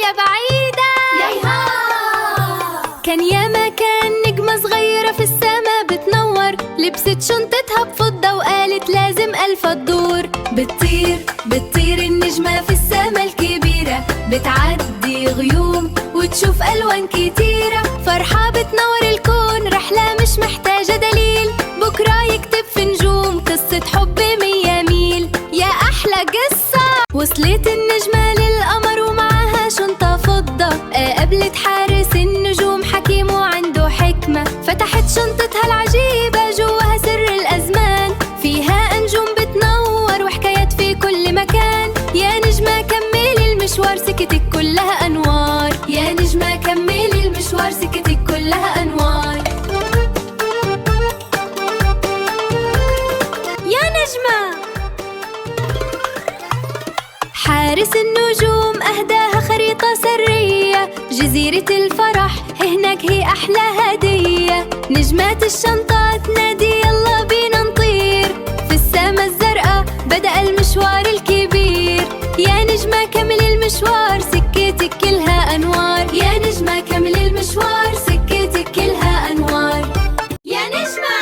يا بعيدة. يايها كان يا مكان نجمة صغيرة في السما بتنور، لبست شنطتها بفضة وقالت لازم ألفة تدور. بتطير بتطير النجمة في السما الكبيرة، بتعدي غيوم وتشوف ألوان كتيرة. فرحة بتنور الكون، رحلة مش محتاجة دليل، بكرة يكتب في نجوم قصة حب 100 ميل. يا أحلى قصة. وصلت النجمة للقمر ومعاها شنطة فضة، قابلت حارس النجوم حكيم وعنده حكمة. فتحت شنطتها العجيبة جواها سر الأزمان، فيها نجوم بتنور وحكايات في كل مكان. يا نجمة كملي المشوار سكتك كلها أنوار، يا نجمة كملي المشوار سكتك كلها أنوار. يا نجمة. حارس النجوم أهداها خريطة سرية، جزيرة الفرح هناك هي أحلى هدية. نجمات الشنطة تنادي يلا بينا نطير، في السما الزرقاء بدأ المشوار الكبير. يا نجمة كمل المشوار سكتك كلها أنوار، يا نجمة كمل المشوار سكتك كلها أنوار. يا نجمة.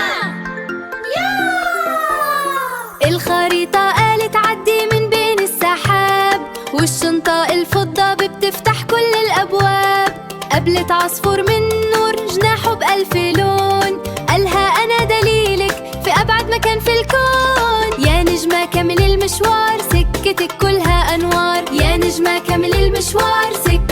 الخريطة قالت عدي من بين السحاب، والشنطة الفضة بتفتح كل الأبواب. قابلت عصفور من نور جناحه بألف لون، قالها أنا دليلك في أبعد مكان في الكون. يا نجمة كمل المشوار سكتك كلها أنوار، يا نجمة كمل المشوار سكتك